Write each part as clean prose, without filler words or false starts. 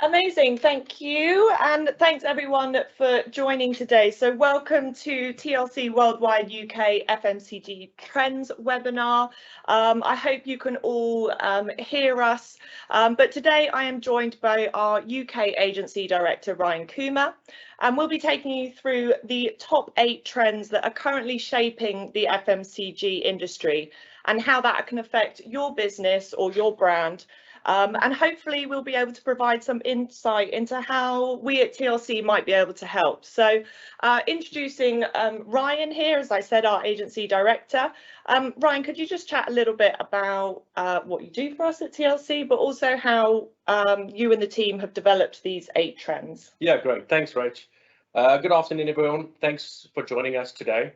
Amazing, thank you, and thanks everyone for joining today. So welcome to TLC Worldwide UK FMCG Trends webinar. I hope you can all hear us, but today I am joined by our UK Agency Director Ryan Coomer, and we'll be taking you through the top 8 trends that are currently shaping the FMCG industry and how that can affect your business or your brand. And hopefully we'll be able to provide some insight into how we at TLC might be able to help. So introducing Ryan here, as I said, our agency director. Ryan, could you just chat a little bit about what you do for us at TLC, but also how you and the team have developed these 8 trends? Yeah, great. Thanks, Rach. Good afternoon, everyone. Thanks for joining us today.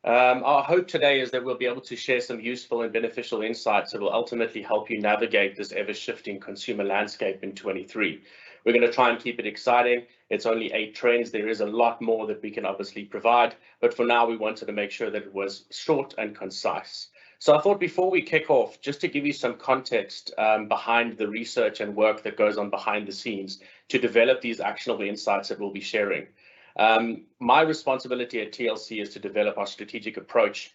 Our hope today is that we'll be able to share some useful and beneficial insights that will ultimately help you navigate this ever-shifting consumer landscape in 23. We're going to try and keep it exciting. It's only 8 trends. There is a lot more that we can obviously provide, but for now we wanted to make sure that it was short and concise. So I thought before we kick off, just to give you some context behind the research and work that goes on behind the scenes to develop these actionable insights that we'll be sharing. My responsibility at TLC is to develop our strategic approach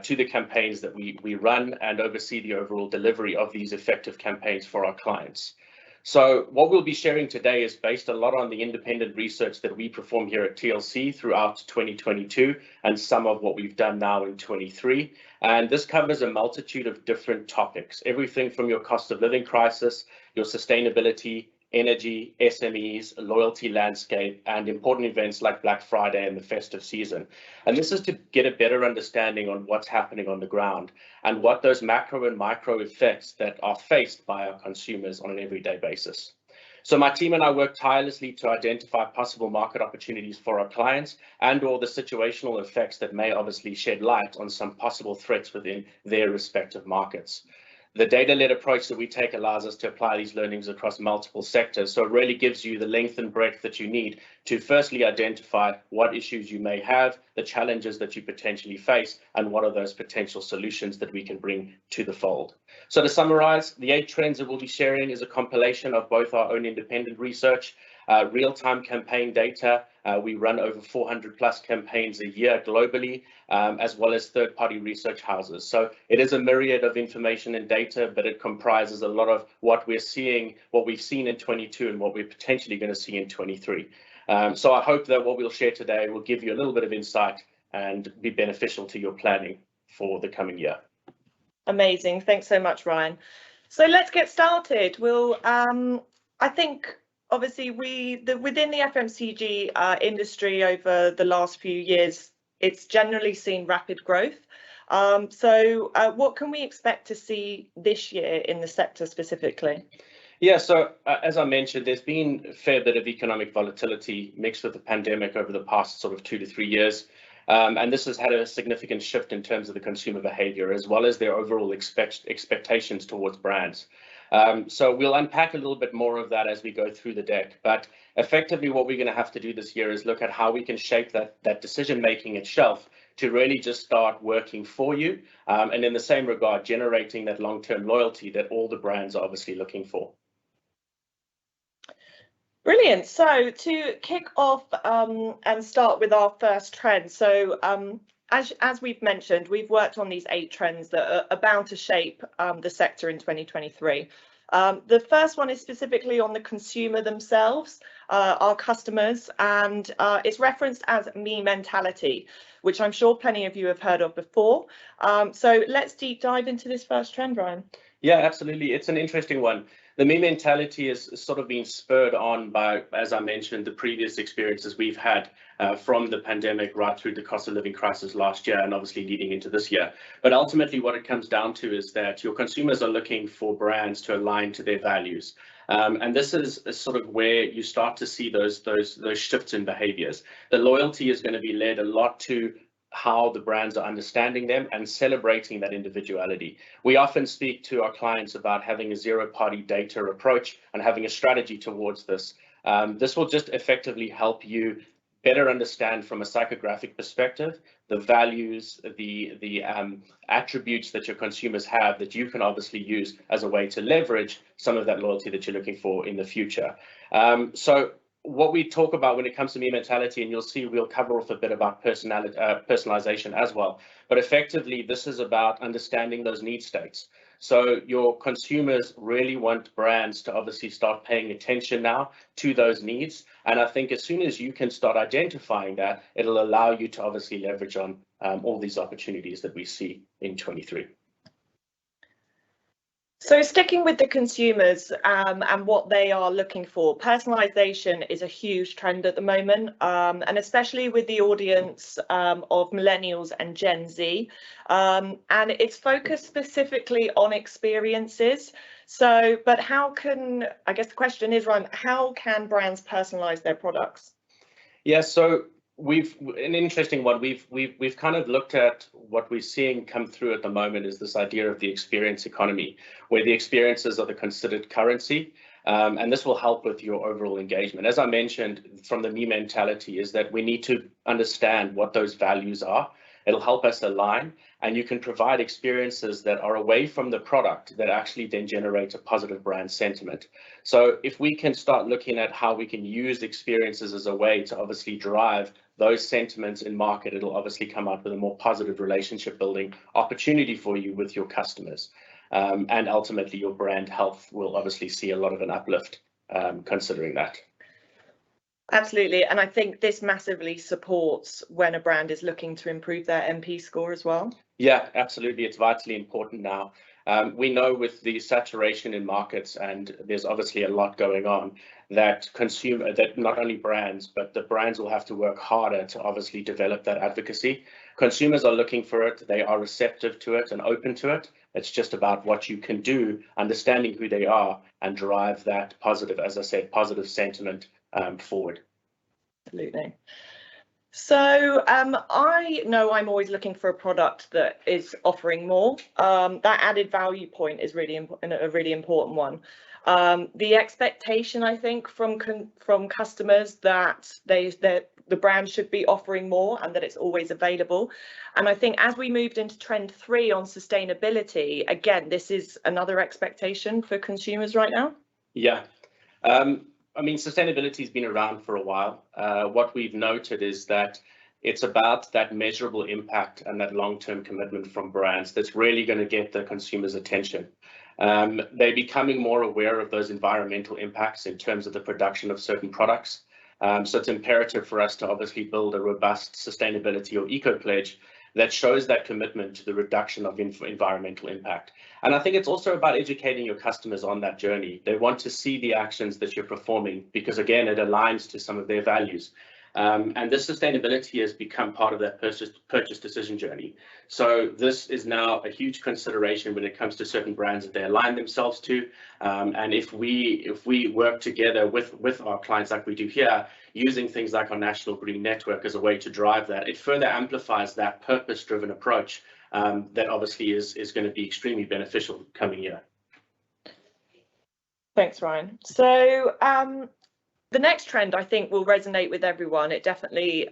to the campaigns that we run and oversee the overall delivery of these effective campaigns for our clients. So what we'll be sharing today is based a lot on the independent research that we perform here at TLC throughout 2022 and some of what we've done now in 23. And this covers a multitude of different topics, everything from your cost of living crisis, your sustainability, energy, SMEs, loyalty landscape, and important events like Black Friday and the festive season. And this is to get a better understanding on what's happening on the ground and what those macro and micro effects that are faced by our consumers on an everyday basis. So my team and I work tirelessly to identify possible market opportunities for our clients and/or the situational effects that may obviously shed light on some possible threats within their respective markets. The data-led approach that we take allows us to apply these learnings across multiple sectors. So it really gives you the length and breadth that you need to firstly identify what issues you may have, the challenges that you potentially face, and what are those potential solutions that we can bring to the fold. So to summarize, the 8 trends that we'll be sharing is a compilation of both our own independent research, real-time campaign data. We run over 400 plus campaigns a year globally, as well as third-party research houses. So it is a myriad of information and data, but it comprises a lot of what we're seeing, what we've seen in 22 and what we're potentially going to see in 23. So I hope that what we'll share today will give you a little bit of insight and be beneficial to your planning for the coming year. Amazing. Thanks so much, Ryan. So let's get started. We'll, I think, obviously, within the FMCG industry over the last few years, it's generally seen rapid growth. So what can we expect to see this year in the sector specifically? Yeah, so as I mentioned, there's been a fair bit of economic volatility mixed with the pandemic over the past sort of 2 to 3 years. And this has had a significant shift in terms of the consumer behavior, as well as their overall expectations towards brands. So we'll unpack a little bit more of that as we go through the deck. But effectively, what we're going to have to do this year is look at how we can shape that decision-making itself to really just start working for you. And in the same regard, generating that long-term loyalty that all the brands are obviously looking for. Brilliant. So to kick off and start with our first trend. So as we've mentioned, we've worked on these 8 trends that are bound to shape the sector in 2023. The first one is specifically on the consumer themselves, our customers, and it's referenced as me mentality, which I'm sure plenty of you have heard of before. So let's deep dive into this first trend, Ryan. Yeah, absolutely. It's an interesting one. The me mentality is sort of being spurred on by, as I mentioned, the previous experiences we've had from the pandemic right through the cost of living crisis last year and obviously leading into this year. But ultimately what it comes down to is that your consumers are looking for brands to align to their values. And this is sort of where you start to see those shifts in behaviors. The loyalty is going to be led a lot to how the brands are understanding them and celebrating that individuality. We often speak to our clients about having a zero-party data approach and having a strategy towards this. This will just effectively help you better understand from a psychographic perspective the values, the attributes that your consumers have that you can obviously use as a way to leverage some of that loyalty that you're looking for in the future. So what we talk about when it comes to me mentality, and you'll see we'll cover off a bit about personalization as well, but effectively this is about understanding those need states. So your consumers really want brands to obviously start paying attention now to those needs. And I think as soon as you can start identifying that, it'll allow you to obviously leverage on all these opportunities that we see in 23. So sticking with the consumers and what they are looking for, personalization is a huge trend at the moment, and especially with the audience of millennials and Gen Z, and it's focused specifically on experiences. So, but how can, I guess the question is, Ryan, how can brands personalize their products? Yeah, so an interesting one. We've kind of looked at what we're seeing come through at the moment is this idea of the experience economy, where the experiences are the considered currency, and this will help with your overall engagement. As I mentioned, from the me mentality is that we need to understand what those values are. It'll help us align, and you can provide experiences that are away from the product that actually then generate a positive brand sentiment. So if we can start looking at how we can use experiences as a way to obviously drive those sentiments in market, it'll obviously come up with a more positive relationship building opportunity for you with your customers. And ultimately your brand health will obviously see a lot of an uplift considering that. Absolutely, and I think this massively supports when a brand is looking to improve their MP score as well. Yeah, absolutely. It's vitally important now. We know with the saturation in markets, and there's obviously a lot going on, that not only brands, but the brands will have to work harder to obviously develop that advocacy. Consumers are looking for it, they are receptive to it and open to it. It's just about what you can do, understanding who they are, and drive that positive, as I said, positive sentiment forward. Absolutely. So I know I'm always looking for a product that is offering more. That added value point is really a really important one. The expectation, I think, from customers that the brand should be offering more and that it's always available. And I think as we moved into trend 3 on sustainability, again, this is another expectation for consumers right now. Yeah. I mean, sustainability has been around for a while. What we've noted is that it's about that measurable impact and that long-term commitment from brands that's really going to get the consumer's attention. They're becoming more aware of those environmental impacts in terms of the production of certain products. So it's imperative for us to obviously build a robust sustainability or eco-pledge that shows that commitment to the reduction of environmental impact. And I think it's also about educating your customers on that journey. They want to see the actions that you're performing because, again, it aligns to some of their values. And this sustainability has become part of that purchase decision journey. So this is now a huge consideration when it comes to certain brands that they align themselves to. And if we work together with our clients like we do here, using things like our National Green Network as a way to drive that, it further amplifies that purpose-driven approach that obviously is going to be extremely beneficial coming year. Thanks, Ryan. So the next trend, I think, will resonate with everyone. It definitely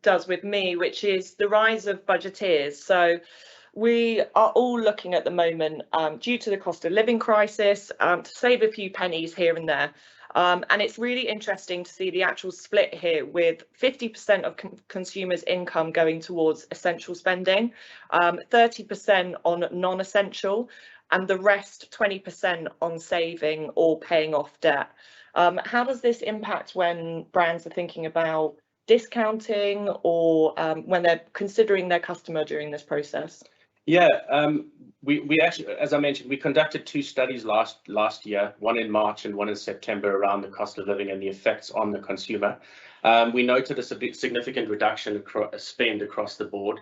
does with me, which is the rise of budgeteers. So we are all looking at the moment, due to the cost of living crisis, to save a few pennies here and there. And it's really interesting to see the actual split here with 50% of consumers' income going towards essential spending, 30% on non-essential, and the rest 20% on saving or paying off debt. How does this impact when brands are thinking about discounting or when they're considering their customer during this process? Yeah, we actually, as I mentioned, we conducted 2 studies last year, one in March and one in September around the cost of living and the effects on the consumer. We noted a significant reduction spend across the board,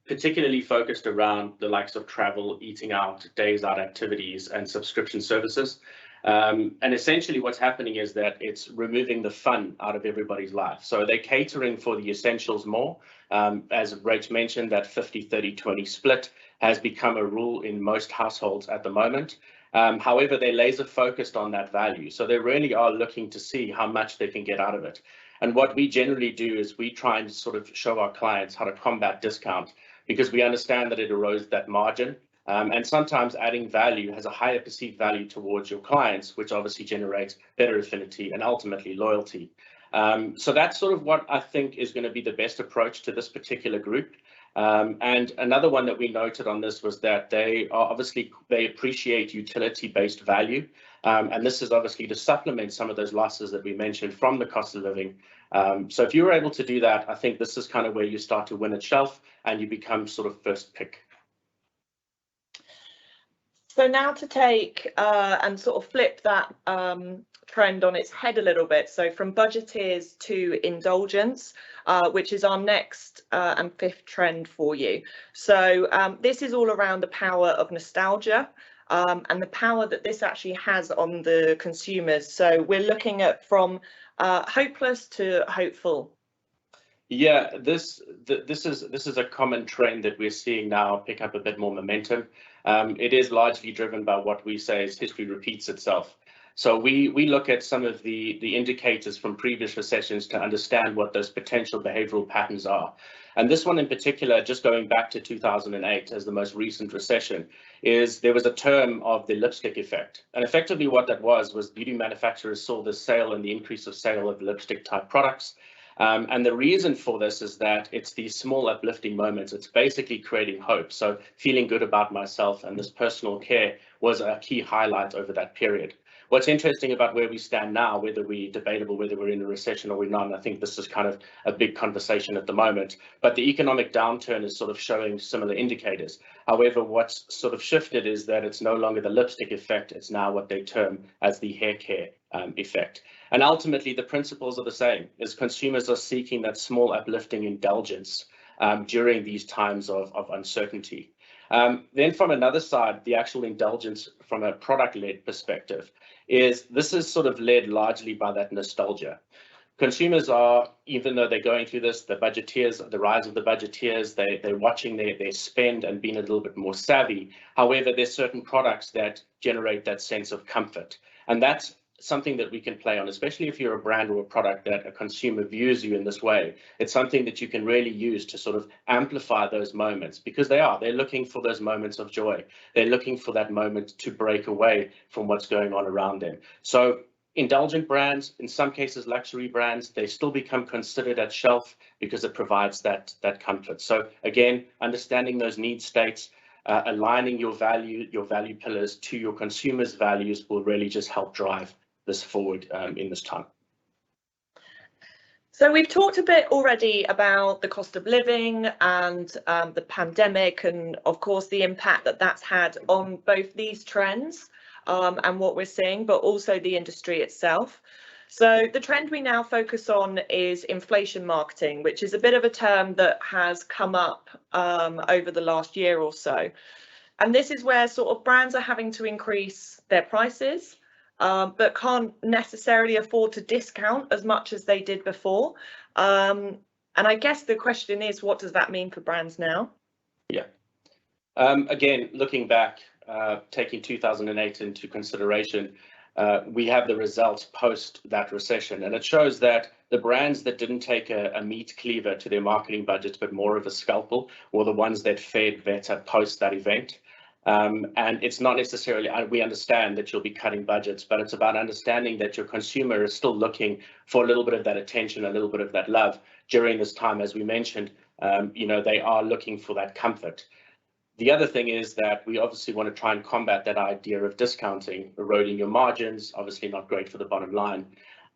particularly focused around the likes of travel, eating out, days out activities, and subscription services. And essentially what's happening is that it's removing the fun out of everybody's life. So they're catering for the essentials more. As Rach mentioned, that 50-30-20 split has become a rule in most households at the moment. However, they're laser focused on that value. So they really are looking to see how much they can get out of it. And what we generally do is we try and sort of show our clients how to combat discount, because we understand that it erodes that margin. And sometimes adding value has a higher perceived value towards your clients, which obviously generates better affinity and ultimately loyalty. So that's sort of what I think is going to be the best approach to this particular group. And another one that we noted on this was that they appreciate utility-based value. And this is obviously to supplement some of those losses that we mentioned from the cost of living. So if you're able to do that, I think this is kind of where you start to win at shelf and you become sort of first pick. So now to take and sort of flip that trend on its head a little bit. So from budgeteers to indulgence, which is our next and fifth trend for you. So this is all around the power of nostalgia and the power that this actually has on the consumers. So we're looking at from hopeless to hopeful. Yeah, this is a common trend that we're seeing now pick up a bit more momentum. It is largely driven by what we say is history repeats itself. So we look at some of the indicators from previous recessions to understand what those potential behavioral patterns are. And this one in particular, just going back to 2008 as the most recent recession, is there was a term of the lipstick effect. And effectively what that was beauty manufacturers saw the sale and the increase of sale of lipstick type products. And the reason for this is that it's these small uplifting moments. It's basically creating hope. So feeling good about myself, and this personal care was a key highlight over that period. What's interesting about where we stand now, whether we're debatable, whether we're in a recession or we're not, and I think this is kind of a big conversation at the moment, but the economic downturn is sort of showing similar indicators. However, what's sort of shifted is that it's no longer the lipstick effect, it's now what they term as the hair care effect. And ultimately, the principles are the same, as consumers are seeking that small uplifting indulgence during these times of uncertainty. Then from another side, the actual indulgence from a product-led perspective this is sort of led largely by that nostalgia. Consumers are, even though they're going through this, the budgeteers, the rise of the budgeteers, they're watching their spend and being a little bit more savvy. However, there's certain products that generate that sense of comfort. And that's something that we can play on, especially if you're a brand or a product that a consumer views you in this way. It's something that you can really use to sort of amplify those moments, because they're looking for those moments of joy. They're looking for that moment to break away from what's going on around them. So indulgent brands, in some cases luxury brands, they still become considered at shelf because it provides that comfort. So again, understanding those need states, aligning your value pillars to your consumers' values will really just help drive this forward in this time. So we've talked a bit already about the cost of living and the pandemic, and of course the impact that that's had on both these trends and what we're seeing, but also the industry itself. So the trend we now focus on is inflation marketing, which is a bit of a term that has come up over the last year or so. And this is where sort of brands are having to increase their prices, but can't necessarily afford to discount as much as they did before. And I guess the question is, what does that mean for brands now? Yeah. Again, looking back, taking 2008 into consideration, we have the results post that recession, and it shows that the brands that didn't take a meat cleaver to their marketing budgets, but more of a scalpel, were the ones that fared better post that event. And it's not necessarily, we understand that you'll be cutting budgets, but it's about understanding that your consumer is still looking for a little bit of that attention, a little bit of that love during this time. As we mentioned, they are looking for that comfort. The other thing is that we obviously want to try and combat that idea of discounting, eroding your margins, obviously not great for the bottom line.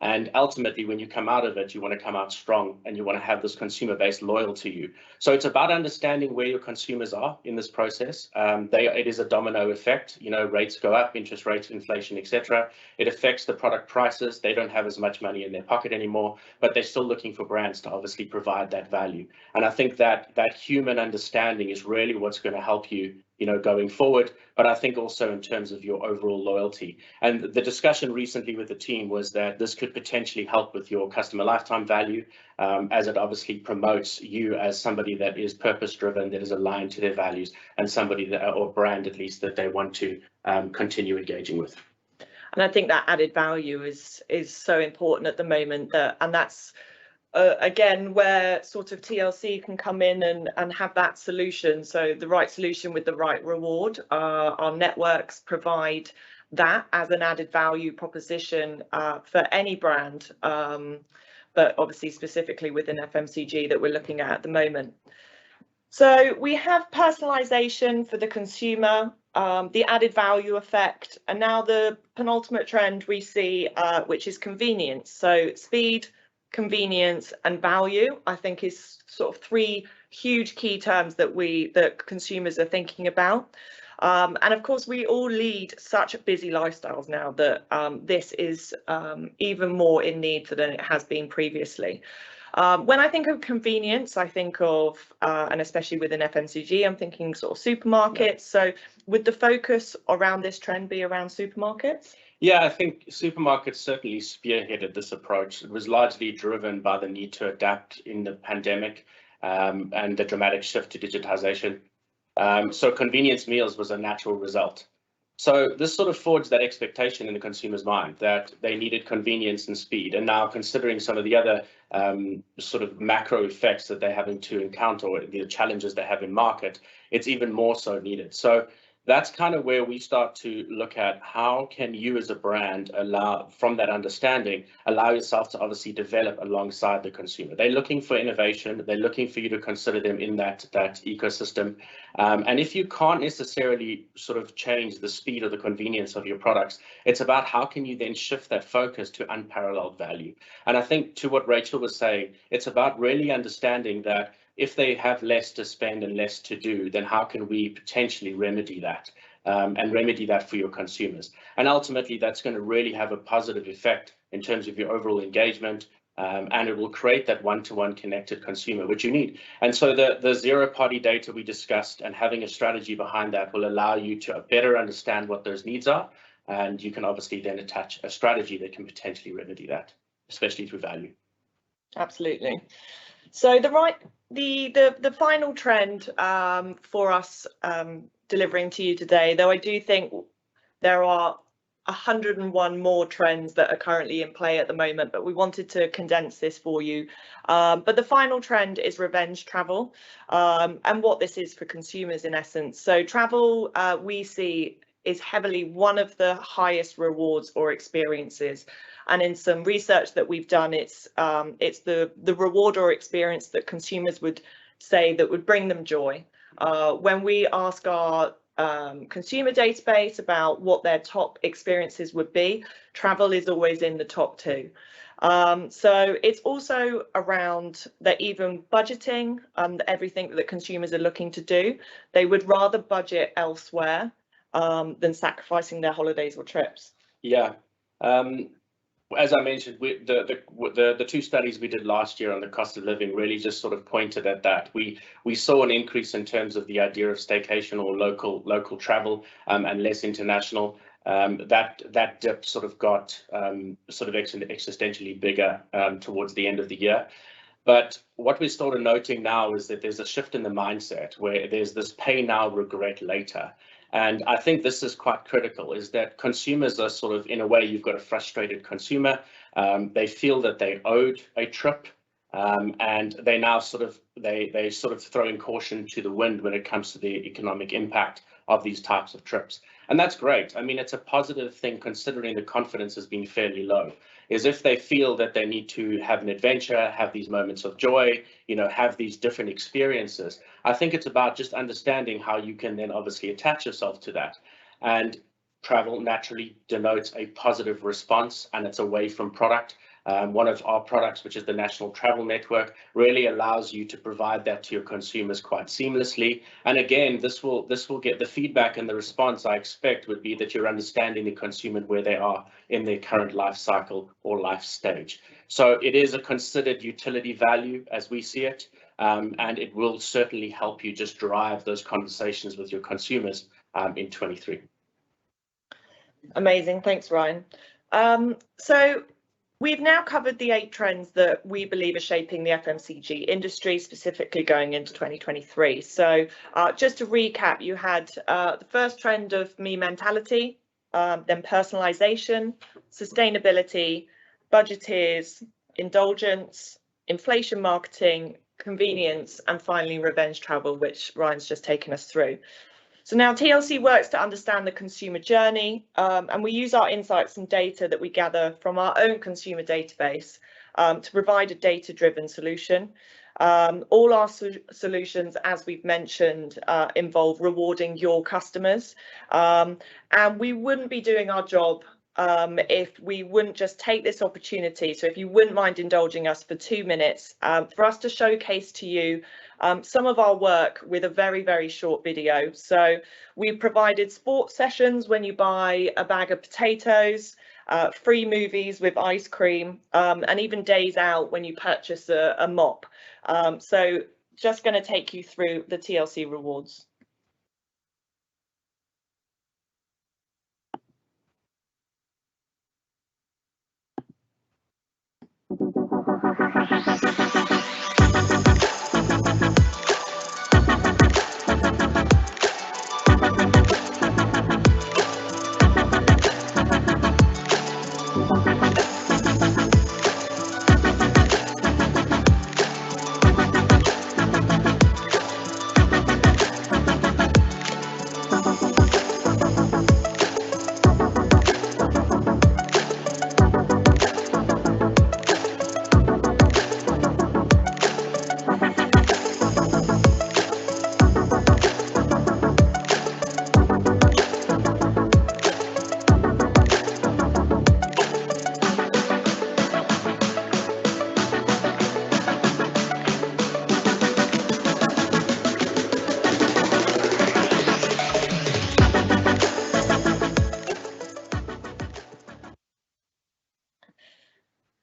And ultimately, when you come out of it, you want to come out strong and you want to have this consumer base loyal to you. So it's about understanding where your consumers are in this process. It is a domino effect. Rates go up, interest rates, inflation, etc. It affects the product prices. They don't have as much money in their pocket anymore, but they're still looking for brands to obviously provide that value. And I think that human understanding is really what's going to help you going forward, but I think also in terms of your overall loyalty. And the discussion recently with the team was that this could potentially help with your customer lifetime value, as it obviously promotes you as somebody that is purpose-driven, that is aligned to their values, and somebody that, or brand at least, that they want to continue engaging with. And I think that added value is so important at the moment, and that's again where sort of TLC can come in and have that solution. So the right solution with the right reward. Our networks provide that as an added value proposition for any brand, but obviously specifically within FMCG that we're looking at the moment. So we have personalization for the consumer, the added value effect, and now the penultimate trend we see, which is convenience. So speed, convenience, and value, I think, is sort of three huge key terms that consumers are thinking about. And of course, we all lead such busy lifestyles now that this is even more in need than it has been previously. When I think of convenience, I think of, and especially within FMCG, I'm thinking sort of supermarkets. So would the focus around this trend be around supermarkets? Yeah, I think supermarkets certainly spearheaded this approach. It was largely driven by the need to adapt in the pandemic and the dramatic shift to digitization. So convenience meals was a natural result. So this sort of forged that expectation in the consumer's mind that they needed convenience and speed. And now considering some of the other sort of macro effects that they're having to encounter, or the challenges they have in market, it's even more so needed. So that's kind of where we start to look at how can you as a brand from that understanding, allow yourself to obviously develop alongside the consumer. They're looking for innovation. They're looking for you to consider them in that ecosystem. And if you can't necessarily sort of change the speed or the convenience of your products, it's about how can you then shift that focus to unparalleled value. And I think to what Rachel was saying, it's about really understanding that if they have less to spend and less to do, then how can we potentially remedy that and remedy that for your consumers? And ultimately, that's going to really have a positive effect in terms of your overall engagement, and it will create that one-to-one connected consumer, which you need. And so the zero-party data we discussed and having a strategy behind that will allow you to better understand what those needs are, and you can obviously then attach a strategy that can potentially remedy that, especially through value. Absolutely. So the final trend for us delivering to you today, though I do think there are 101 more trends that are currently in play at the moment, but we wanted to condense this for you. But the final trend is revenge travel, and what this is for consumers in essence. So travel, we see, is heavily one of the highest rewards or experiences. And in some research that we've done, it's the reward or experience that consumers would say that would bring them joy. When we ask our consumer database about what their top experiences would be, travel is always in the top two. So it's also around that even budgeting and everything that consumers are looking to do. They would rather budget elsewhere than sacrificing their holidays or trips. Yeah. As I mentioned, the two studies we did last year on the cost of living really just sort of pointed at that. We saw an increase in terms of the idea of staycation or local travel and less international. That dip sort of got sort of existentially bigger towards the end of the year. But what we're sort of noting now is that there's a shift in the mindset where there's this pay now, regret later. And I think this is quite critical, is that consumers are sort of, in a way, you've got a frustrated consumer. They feel that they owed a trip, and they now sort of throwing caution to the wind when it comes to the economic impact of these types of trips. And that's great. I mean, it's a positive thing considering the confidence has been fairly low. Is if they feel that they need to have an adventure, have these moments of joy, have these different experiences. I think it's about just understanding how you can then obviously attach yourself to that. And travel naturally denotes a positive response, and it's away from product. One of our products, which is the National Travel Network, really allows you to provide that to your consumers quite seamlessly. And again, this will get the feedback, and the response I expect would be that you're understanding the consumer where they are in their current life cycle or life stage. So it is a considered utility value as we see it, and it will certainly help you just drive those conversations with your consumers in 23. Amazing, thanks, Ryan. So we've now covered the 8 trends that we believe are shaping the FMCG industry, specifically going into 2023. So just to recap, you had the first trend of me mentality, then personalization, sustainability, budgeteers, indulgence, inflation marketing, convenience, and finally revenge travel, which Ryan's just taken us through. So now TLC works to understand the consumer journey, and we use our insights and data that we gather from our own consumer database to provide a data-driven solution. All our solutions, as we've mentioned, involve rewarding your customers, and we wouldn't be doing our job if we wouldn't just take this opportunity. So if you wouldn't mind indulging us for 2 minutes for us to showcase to you some of our work with a very, very short video. So we've provided sports sessions when you buy a bag of potatoes, free movies with ice cream, and even days out when you purchase a mop. So just going to take you through the TLC rewards.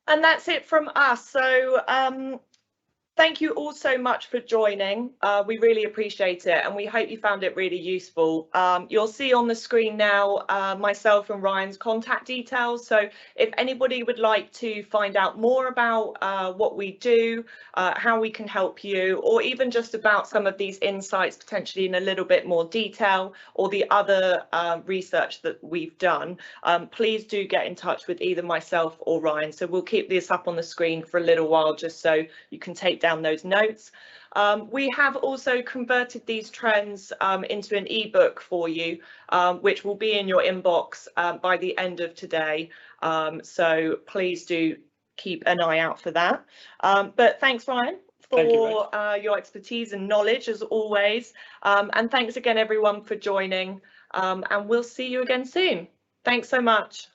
And that's it from us. So thank you all so much for joining. We really appreciate it, and we hope you found it really useful. You'll see on the screen now myself and Ryan's contact details. So if anybody would like to find out more about what we do, how we can help you, or even just about some of these insights potentially in a little bit more detail, or the other research that we've done, please do get in touch with either myself or Ryan. So we'll keep this up on the screen for a little while just so you can take down those notes. We have also converted these trends into an ebook for you, which will be in your inbox by the end of today. So please do keep an eye out for that. But thanks, Ryan, for your expertise and knowledge as always. And thanks again, everyone, for joining. And we'll see you again soon. Thanks so much.